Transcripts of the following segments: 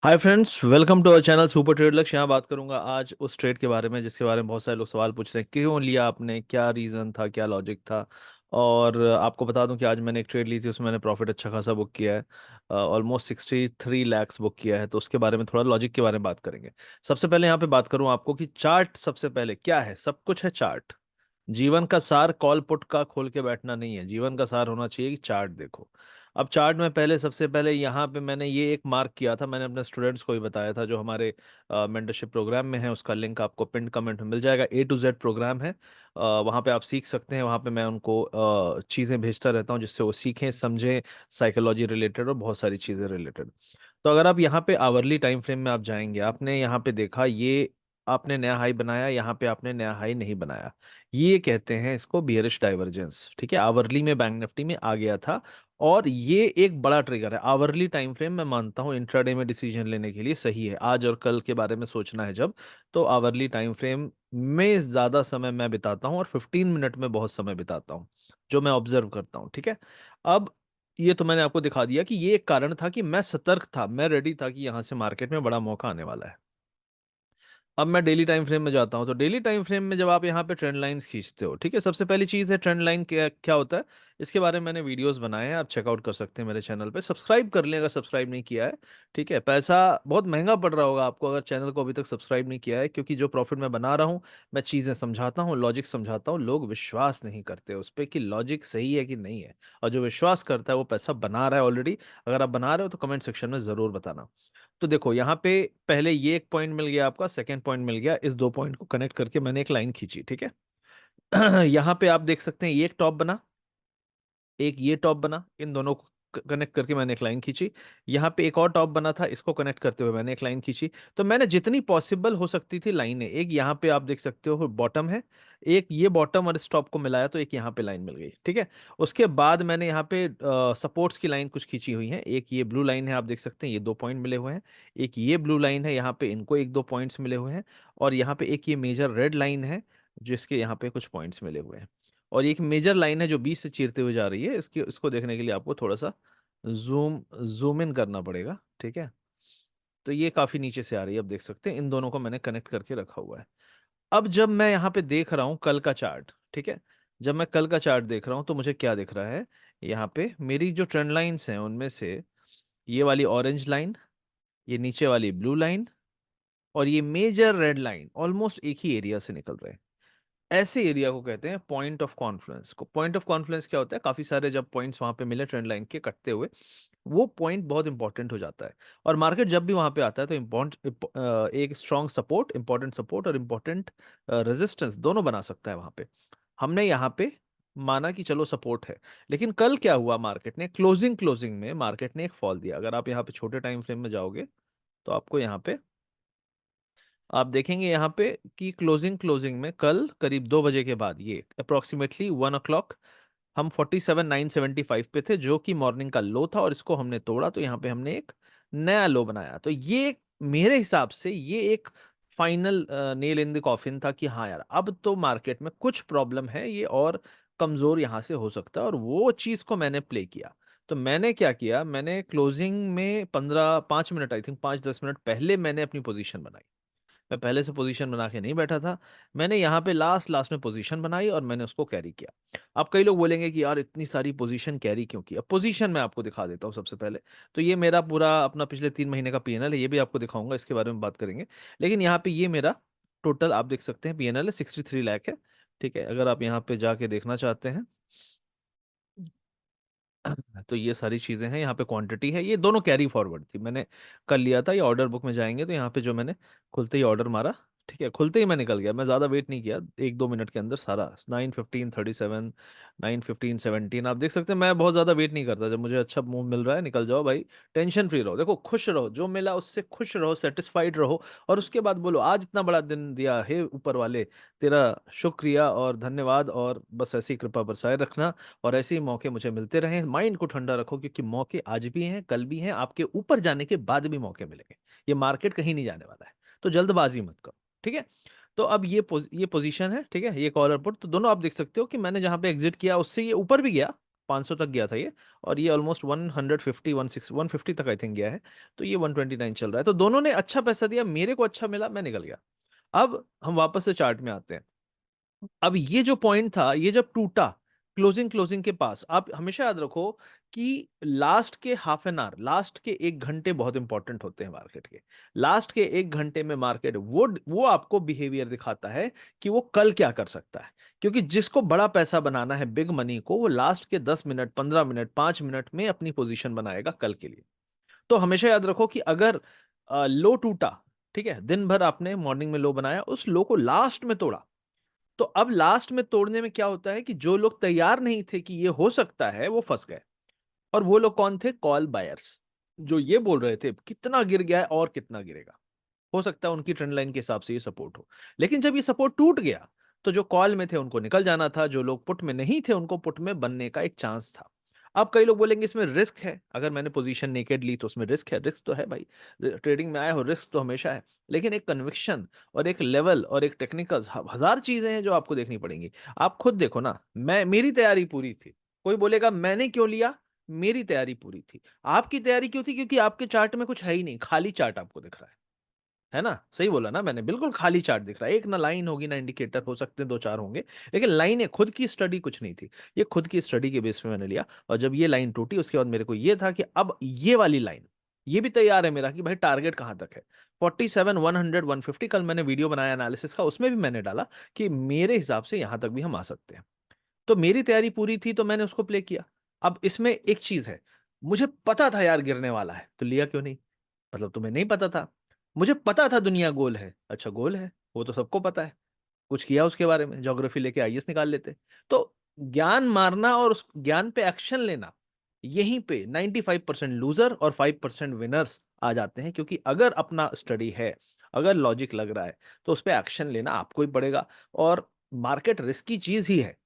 Hi friends, welcome to our channel super trade Lakshya. यहाँ बात करूंगा आज उस ट्रेड के बारे में जिसके बारे में बहुत सारे लोग सवाल पूछ रहे हैं। क्यों लिया आपने, क्या रीज़न था, क्या लॉजिक था। और आपको बता दूं कि आज मैंने एक ट्रेड ली थी, उसमें मैंने प्रॉफिट अच्छा खासा बुक किया है। ऑलमोस्ट 63 लैक्स बुक किया है। तो उसके बारे में थोड़ा लॉजिक के बारे में बात करेंगे। सबसे पहले यहाँ पे बात करूँ आपको कि चार्ट सबसे पहले क्या है। सब कुछ है चार्ट। जीवन का सार कॉल पुट का खोल के बैठना नहीं है। जीवन का सार होना चाहिए कि चार्ट देखो। अब चार्ट में पहले सबसे पहले यहाँ पे मैंने ये एक मार्क किया था। मैंने अपने स्टूडेंट्स को भी बताया था जो हमारे मेंटरशिप प्रोग्राम में है। उसका लिंक आपको पिन कमेंट में मिल जाएगा। A to Z प्रोग्राम है। वहाँ पे आप सीख सकते हैं। वहाँ पे मैं उनको चीज़ें भेजता रहता हूँ जिससे वो सीखें, समझें, साइकोलॉजी रिलेटेड और बहुत सारी चीज़ें रिलेटेड। तो अगर आप यहाँ पे आवरली टाइम फ्रेम में आप जाएंगे, आपने यहाँ पे देखा ये आपने नया हाई बनाया, यहाँ पे आपने नया हाई नहीं बनाया। ये कहते हैं इसको बियरिश डाइवर्जेंस। ठीक है, आवरली में बैंक निफ्टी में आ गया था। और ये एक बड़ा ट्रिगर है। आवरली टाइम फ्रेम मैं मानता हूँ इंट्राडे में डिसीजन लेने के लिए सही है। आज और कल के बारे में सोचना है जब, तो आवरली टाइम फ्रेम में ज्यादा समय मैं बिताता हूँ और 15 मिनट में बहुत समय बिताता हूँ जो मैं ऑब्जर्व करता हूँ। ठीक है। अब ये तो मैंने आपको दिखा दिया कि ये एक कारण था कि मैं सतर्क था, मैं रेडी था कि यहां से मार्केट में बड़ा मौका आने वाला है। अब मैं डेली टाइम फ्रेम में जाता हूं। तो डेली टाइम फ्रेम में जब आप यहाँ पे ट्रेंड लाइंस खींचते हो, ठीक है, सबसे पहली चीज है ट्रेंड लाइन क्या क्या होता है। इसके बारे में मैंने वीडियोस बनाए हैं, आप चेकआउट कर सकते हैं मेरे चैनल पे। सब्सक्राइब कर लें अगर सब्सक्राइब नहीं किया है। ठीक है, पैसा बहुत महंगा पड़ रहा होगा आपको अगर चैनल को अभी तक सब्सक्राइब नहीं किया है, क्योंकि जो प्रॉफिट मैं बना रहा हूँ, मैं चीजें समझाता हूँ, लॉजिक समझाता हूँ, लोग विश्वास नहीं करते उस पर कि लॉजिक सही है कि नहीं है। और जो विश्वास करता है वो पैसा बना रहा है ऑलरेडी। अगर आप बना रहे हो तो कमेंट सेक्शन में जरूर बताना। तो देखो यहाँ पे पहले ये एक पॉइंट मिल गया, आपका सेकंड पॉइंट मिल गया। इस दो पॉइंट को कनेक्ट करके मैंने एक लाइन खींची। ठीक है। यहाँ पे आप देख सकते हैं ये एक टॉप बना, एक ये टॉप बना। इन दोनों को कनेक्ट करके मैंने एक लाइन खींची। यहाँ पे एक और टॉप बना था, इसको कनेक्ट करते हुए मैंने एक लाइन खींची। तो मैंने जितनी पॉसिबल हो सकती थी लाइनें, एक यहाँ पे आप देख सकते हो बॉटम है, एक ये बॉटम और इस टॉप को मिलाया तो एक यहाँ पे लाइन मिल गई। ठीक है। उसके बाद मैंने यहाँ पे सपोर्ट्स की लाइन कुछ खींची हुई है। एक ये ब्लू लाइन है, आप देख सकते हैं ये 2 पॉइंट मिले हुए हैं। एक ये ब्लू लाइन है, यहाँ पे इनको एक दो पॉइंट्स मिले हुए हैं। और यहाँ पे एक ये मेजर रेड लाइन है जिसके यहाँ पे कुछ पॉइंट्स मिले हुए हैं। और ये एक मेजर लाइन है जो बीच से चीरते हुए जा रही है। इसको देखने के लिए आपको थोड़ा सा जूम जूम इन करना पड़ेगा। ठीक है। तो ये काफी नीचे से आ रही है, अब देख सकते हैं इन दोनों को मैंने कनेक्ट करके रखा हुआ है। अब जब मैं यहाँ पे देख रहा हूँ कल का चार्ट, ठीक है, जब मैं कल का चार्ट देख रहा हूँ तो मुझे क्या दिख रहा है। यहाँ पे मेरी जो ट्रेंड लाइंस हैं उनमें से ये वाली ऑरेंज लाइन, ये नीचे वाली ब्लू लाइन और ये मेजर रेड लाइन ऑलमोस्ट एक ही एरिया से निकल रहे हैं। ऐसे एरिया को कहते हैं पॉइंट ऑफ कॉन्फ्लुएंस को। पॉइंट ऑफ कॉन्फ्लुएंस क्या होता है, काफी सारे जब पॉइंट्स वहां पे मिले ट्रेंड लाइन के कटते हुए, वो पॉइंट बहुत इंपॉर्टेंट हो जाता है। और मार्केट जब भी वहां पे आता है तो इम्पोर्टेंट एक स्ट्रॉन्ग सपोर्ट, इंपॉर्टेंट सपोर्ट और इंपॉर्टेंट रेजिस्टेंस दोनों बना सकता है वहां पे। हमने यहाँ पे माना कि चलो सपोर्ट है। लेकिन कल क्या हुआ, मार्केट ने क्लोजिंग क्लोजिंग में मार्केट ने एक फॉल दिया। अगर आप यहाँ पे छोटे टाइम फ्रेम में जाओगे तो आपको यहाँ पे आप देखेंगे यहाँ पे कि क्लोजिंग क्लोजिंग में कल करीब 2 बजे के बाद ये अप्रोक्सीमेटली 1 o'clock हम 47,975 पे थे जो कि मॉर्निंग का लो था। और इसको हमने तोड़ा तो यहाँ पे हमने एक नया लो बनाया। तो ये मेरे हिसाब से ये एक final nail in the coffin था कि हाँ यार अब तो मार्केट में कुछ प्रॉब्लम है, ये और कमजोर यहाँ से हो सकता है। और वो चीज को मैंने प्ले किया। तो मैंने क्या किया, मैंने क्लोजिंग में 5 मिनट, आई थिंक 5-10 मिनट पहले मैंने अपनी पोजीशन बनाई। मैं पहले से पोजीशन बना के नहीं बैठा था। मैंने यहाँ पे लास्ट लास्ट में पोजीशन बनाई और मैंने उसको कैरी किया। अब कई लोग बोलेंगे कि यार इतनी सारी पोजीशन कैरी क्यों की। अब पोजीशन मैं आपको दिखा देता हूँ सबसे पहले। तो ये मेरा पूरा अपना पिछले 3 महीने का पीएनएल है, ये भी आपको दिखाऊंगा, इसके बारे में बात करेंगे। लेकिन यहाँ पे ये मेरा टोटल आप देख सकते हैं पीएनएल है, 63 लाख है। ठीक है, अगर आप यहाँ पे जाके देखना चाहते हैं तो ये सारी चीजें हैं। यहाँ पे क्वांटिटी है, ये दोनों कैरी फॉरवर्ड थी, मैंने कर लिया था। ये ऑर्डर बुक में जाएंगे तो यहाँ पे जो मैंने खुलते ही ऑर्डर मारा, ठीक है, खुलते ही मैं निकल गया। मैं ज्यादा वेट नहीं किया, 1-2 मिनट के अंदर सारा 9:15:37, 9:15:17 आप देख सकते हैं। मैं बहुत ज्यादा वेट नहीं करता, जब मुझे अच्छा मूव मिल रहा है निकल जाओ भाई। टेंशन फ्री रहो, देखो खुश रहो, जो मिला उससे खुश रहो, सेटिस्फाइड रहो। और उसके बाद बोलो आज इतना बड़ा दिन दिया हे ऊपर वाले, तेरा शुक्रिया और धन्यवाद, और बस ऐसी कृपा बरसाए रखना। और ऐसे ही मौके मुझे मिलते रहें। माइंड को ठंडा रखो क्योंकि मौके आज भी हैं, कल भी हैं, आपके ऊपर जाने के बाद भी मौके मिलेंगे। ये मार्केट कहीं नहीं जाने वाला है, तो जल्दबाजी मत करो। ठीक है। तो अब ये पोजीशन है, ठीक है, ये कॉलर पुट, तो दोनों आप देख सकते हो कि मैंने जहां पे एग्जिट किया उससे ये ऊपर भी गया 500 तक गया था ये, और ये ऑलमोस्ट 150 150 तक आई थिंक गया है। तो ये 129 चल रहा है। तो दोनों ने अच्छा पैसा दिया, मेरे को अच्छा मिला, मैं निकल गया। अब हम वापस से चार्ट में आते हैं। अब ये जो पॉइंट था, ये जब टूटा क्लोजिंग क्लोजिंग के पास, आप हमेशा याद रखो कि लास्ट के हाफ एन आवर, लास्ट के 1 घंटे बहुत इंपॉर्टेंट होते हैं मार्केट के। लास्ट के 1 घंटे में मार्केट वो आपको बिहेवियर दिखाता है कि वो कल क्या कर सकता है। क्योंकि जिसको बड़ा पैसा बनाना है, बिग मनी को, वो लास्ट के 10 मिनट, 15 मिनट, 5 मिनट में अपनी पोजीशन बनाएगा कल के लिए। तो हमेशा याद रखो कि अगर लो टूटा, ठीक है, दिन भर आपने मॉर्निंग में लो बनाया, उस लो को लास्ट में तोड़ा, तो अब लास्ट में तोड़ने में क्या होता है कि जो लोग तैयार नहीं थे कि ये हो सकता है, वो फंस गए। और वो लोग कौन थे? कॉल बायर्स, जो ये बोल रहे थे कितना गिर गया है और कितना गिरेगा। हो सकता है उनकी ट्रेंड लाइन के हिसाब से ये सपोर्ट हो, लेकिन जब ये सपोर्ट टूट गया, तो जो कॉल में थे उनको निकल जाना था, जो लोग पुट में नहीं थे उनको पुट में बनने का एक चांस था। अब कई लोग बोलेंगे इसमें रिस्क है, अगर मैंने पोजीशन नेकेड ली तो उसमें रिस्क है। रिस्क तो है भाई, ट्रेडिंग में आए हो, रिस्क तो हमेशा है। लेकिन एक कन्विक्शन और एक लेवल और एक टेक्निकल्स, हजार चीजें हैं जो आपको देखनी पड़ेंगी। आप खुद देखो ना, मेरी तैयारी पूरी थी। कोई बोलेगा मैंने क्यों लिया? मेरी तैयारी पूरी थी। आपकी तैयारी क्यों थी? क्योंकि आपके चार्ट में कुछ है ही नहीं, खाली चार्ट आपको दिख रहा है ना? सही बोला ना मैंने? बिल्कुल खाली चार्ट दिख रहा है, एक ना लाइन होगी ना इंडिकेटर, हो सकते हैं 2-4 होंगे, लेकिन लाइन है। खुद की स्टडी कुछ नहीं थी। ये खुद की स्टडी के बेस पे मैंने लिया, और जब ये लाइन टूटी उसके बाद मेरे को ये था कि अब ये वाली लाइन, ये भी तैयार है मेरा कि भाई टारगेट कहां तक है। 47, 100, 150, कल मैंने वीडियो बनाया एनालिसिस का, उसमें भी मैंने डाला कि मेरे हिसाब से यहां तक भी हम आ सकते हैं। तो मेरी तैयारी पूरी थी, तो मैंने उसको प्ले किया। अब इसमें एक चीज है, मुझे पता था यार गिरने वाला है, तो लिया क्यों नहीं? मतलब तुम्हें नहीं पता था? मुझे पता था दुनिया गोल है, अच्छा गोल है, वो तो सबको पता है। कुछ किया उसके बारे में? ज्योग्राफी लेके आईएएस निकाल लेते। तो ज्ञान मारना और उस ज्ञान पे एक्शन लेना, यहीं पे 95% लूजर और 5% विनर्स आ जाते हैं। क्योंकि अगर अपना स्टडी है, अगर लॉजिक लग रहा है, तो उस पर एक्शन लेना आपको ही पड़ेगा। और मार्केट रिस्की चीज ही है।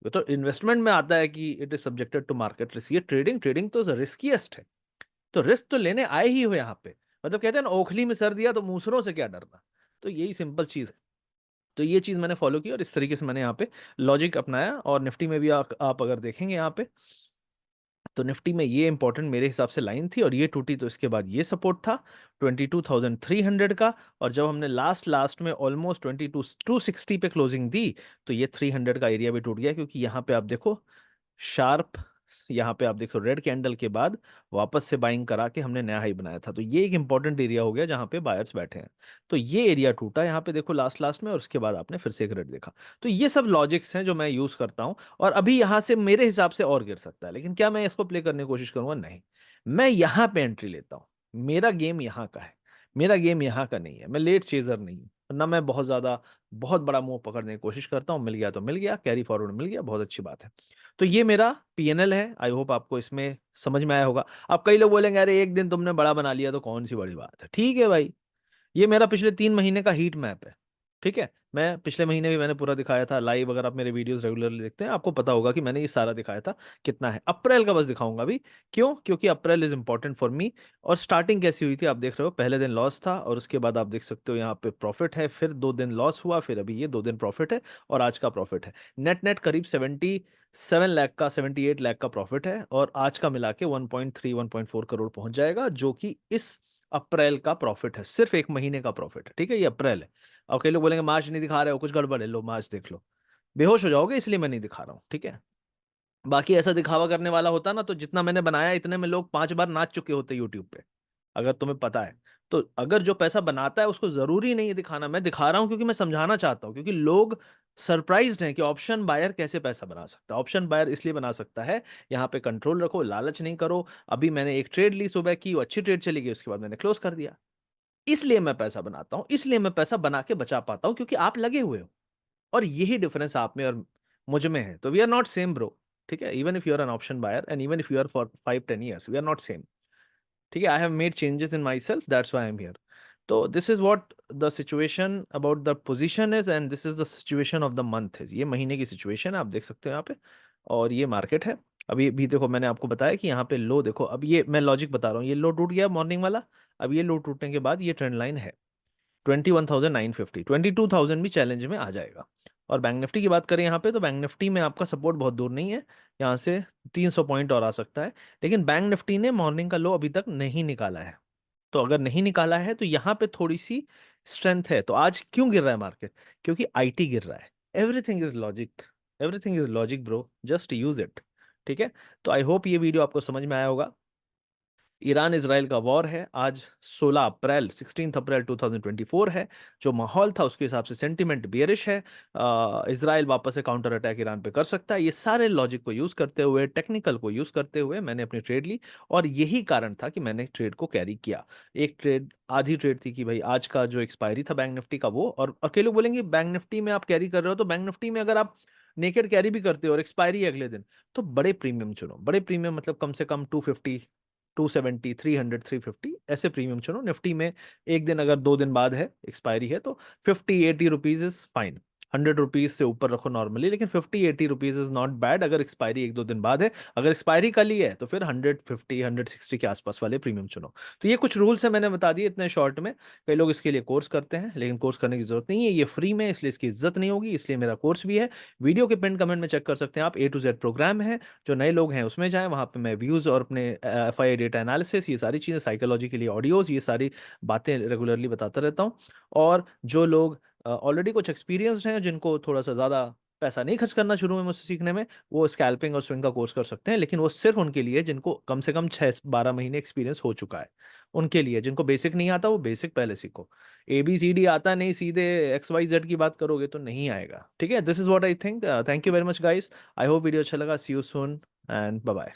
ये तो इन्वेस्टमेंट में आता है कि it is subjected to market risk. ये ट्रेडिंग ट्रेडिंग तो रिस्कीएस्ट है। तो रिस्क तो लेने आए ही हो यहाँ पे। मतलब कहते हैं ना, ओखली में सर दिया तो मूसरों से क्या डरना। तो यही सिंपल चीज है। तो ये चीज मैंने फॉलो की और इस तरीके से मैंने यहाँ पे लॉजिक अपनाया। और निफ्टी में भी आप अगर देखेंगे यहाँ पे, तो निफ्टी में ये इंपॉर्टेंट मेरे हिसाब से लाइन थी, और ये टूटी तो इसके बाद ये सपोर्ट था 22,300 का। और जब हमने लास्ट लास्ट में ऑलमोस्ट 22,260 पे क्लोजिंग दी, तो ये 300 का एरिया भी टूट गया। क्योंकि यहाँ पे आप देखो शार्प, यहाँ पे आप देखो रेड कैंडल के बाद वापस से बाइंग करा के हमने नया हाई बनाया था। तो ये एक इंपॉर्टेंट एरिया हो गया जहां पे बायर्स बैठे हैं। तो ये एरिया टूटा यहाँ पे देखो लास्ट लास्ट में, और उसके बाद आपने फिर से एक रेड देखा। तो ये सब लॉजिक्स हैं जो मैं यूज करता हूँ। और अभी यहाँ से मेरे हिसाब से और गिर सकता है, लेकिन क्या मैं इसको प्ले करने की कोशिश करूंगा? नहीं। मैं यहाँ पे एंट्री लेता हूँ। मेरा गेम यहाँ का है, मेरा गेम यहाँ का नहीं है। मैं लेट चेजर नहीं हूँ, ना मैं बहुत ज्यादा बहुत बड़ा मुंह पकड़ने की कोशिश करता हूँ। मिल गया तो मिल गया, कैरी फॉरवर्ड मिल गया, बहुत अच्छी बात है। तो ये मेरा पीएनएल है। आई होप आपको इसमें समझ में आया होगा। अब कई लोग बोलेंगे अरे एक दिन तुमने बड़ा बना लिया तो कौन सी बड़ी बात है। ठीक है भाई, ये मेरा पिछले 3 महीने का हीट मैप है। ठीक है, मैं पिछले महीने भी मैंने पूरा दिखाया था लाइव। अगर आप मेरे वीडियोस रेगुलरली देखते हैं, आपको पता होगा कि मैंने ये सारा दिखाया था कितना है। अप्रैल का बस दिखाऊंगा अभी। क्यों? क्योंकि April is important for me. और स्टार्टिंग कैसी हुई थी आप देख रहे हो, पहले दिन लॉस था, और उसके बाद आप देख सकते हो यहाँ पे प्रॉफिट है, फिर 2 दिन लॉस हुआ, फिर अभी ये 2 दिन प्रॉफिट है, और आज का प्रॉफिट है नेट नेट करीब 77 लाख का, 78 लाख का प्रॉफिट है। और आज का मिला के 1.3 1.4 करोड़ पहुंच जाएगा, जो कि इस अप्रैल का प्रॉफिट है। सिर्फ एक महीने का प्रॉफिट है, ठीक है, ये अप्रैल है। और कई लोग बोलेंगे मार्च नहीं दिखा रहे हो, कुछ गड़बड़ है। लो मार्च देख लो, बेहोश हो जाओगे, इसलिए मैं नहीं दिखा रहा हूँ, ठीक है। बाकी ऐसा दिखावा करने वाला होता ना, तो जितना मैंने बनाया इतने में लोग 5 बार नाच चुके होते यूट्यूब पे, अगर तुम्हें पता है। तो अगर जो पैसा बनाता है उसको जरूरी नहीं है दिखाना। मैं दिखा रहा हूं क्योंकि मैं समझाना चाहता हूं। क्योंकि लोग सरप्राइज्ड हैं कि ऑप्शन बायर कैसे पैसा बना सकता है। ऑप्शन बायर इसलिए बना सकता है, यहाँ पे कंट्रोल रखो, लालच नहीं करो। अभी मैंने एक ट्रेड ली सुबह की, वो अच्छी ट्रेड चली गई, उसके बाद मैंने क्लोज कर दिया। इसलिए मैं पैसा बनाता हूं, इसलिए मैं पैसा बना के बचा पाता हूं, क्योंकि आप लगे हुए हो। और यही डिफरेंस आप में और मुझ में है। तो we are not same bro, ठीक है। Even if you are an option buyer and even if you are for 5-10 years, we are not same, ठीक है। I have made changes in myself, that's why I am here. तो this is what the situation about the position is, and this is the situation of the month is. ये महीने की situation है, आप देख सकते हो यहाँ पे। और ये मार्केट है। अभी भी देखो, मैंने आपको बताया कि यहाँ पे लो देखो। अब ये मैं लॉजिक बता रहा हूँ, ये लो टूट गया मॉर्निंग वाला। अब ये लो टूटने के बाद ये ट्रेंड लाइन है। 21,950, 22,000 भी चैलेंज में आ जाएगा। और बैंक निफ्टी की बात करें यहाँ पे, तो बैंक निफ्टी में आपका सपोर्ट बहुत दूर नहीं है, यहाँ से 300 पॉइंट और आ सकता है। लेकिन बैंक निफ्टी ने मॉर्निंग का लो अभी तक नहीं निकाला है, तो अगर नहीं निकाला है तो यहाँ पे थोड़ी सी स्ट्रेंथ है। तो आज क्यों गिर रहा है मार्केट? क्योंकि आईटी गिर रहा है। Everything is logic, everything is logic bro, just use it. ठीक है, तो आई होप ये वीडियो आपको समझ में आया होगा। ईरान इसराइल का वॉर है आज, 16 अप्रैल 16 अप्रैल 2024 है। जो माहौल था उसके हिसाब से सेंटिमेंट बियरिश है। इसराइल वापस से काउंटर अटैक ईरान पे कर सकता है। ये सारे लॉजिक को यूज करते हुए, टेक्निकल को यूज करते हुए मैंने अपनी ट्रेड ली, और यही कारण था कि मैंने ट्रेड को कैरी किया। एक ट्रेड, आधी ट्रेड थी कि भाई आज का जो एक्सपायरी था बैंक निफ्टी का वो, और अकेले बोलेंगे बैंक निफ्टी में आप कैरी कर रहे हो, तो बैंक निफ्टी में अगर आप नेकेड कैरी भी करते हो और एक्सपायरी है अगले दिन, तो बड़े प्रीमियम चुनो। बड़े प्रीमियम मतलब कम से कम 250, 270, 300, 350 ऐसे प्रीमियम चुनो। निफ्टी में एक दिन अगर 2 दिन बाद है, एक्सपायरी है, तो 50-80 रुपीज इज फाइन। 100 रुपीज से ऊपर रखो नॉर्मली, लेकिन 50-80 रुपीज इज नॉट बैड अगर एक्सपायरी 1-2 दिन बाद है। अगर एक्सपायरी कल ही है तो फिर 150, 160 के आसपास वाले प्रीमियम चुनो। तो ये कुछ रूल्स है, मैंने बता दिए इतने शॉर्ट में। कई लोग इसके लिए कोर्स करते हैं, लेकिन कोर्स करने की जरूरत नहीं है, ये फ्री में, इसलिए इसकी इज्जत नहीं होगी, इसलिए मेरा कोर्स भी है। वीडियो के पिन कमेंट में चेक कर सकते हैं आप, A to Z प्रोग्राम है। जो नए लोग हैं उसमें जाएं, वहाँ पे मैं व्यूज़ और अपने FI डेटा एनालिसिस, ये सारी चीज़ें, साइकोलॉजी के लिए ऑडियोज, ये सारी बातें रेगुलरली बताता रहता हूँ। और जो लोग ऑलरेडी कुछ एक्सपीरियंस्ड हैं, जिनको थोड़ा सा ज़्यादा पैसा नहीं खर्च करना शुरू में मुझसे सीखने में, वो स्कैल्पिंग और स्विंग का कोर्स कर सकते हैं। लेकिन वो सिर्फ उनके लिए जिनको कम से कम 6-12 महीने एक्सपीरियंस हो चुका है। उनके लिए, जिनको बेसिक नहीं आता, वो बेसिक पहले सीखो। ABCD आता नहीं, सीधे XYZ की बात करोगे तो नहीं आएगा। ठीक है, this is what I think. Thank you very much guys. I hope video अच्छा लगा। See you soon and bye bye.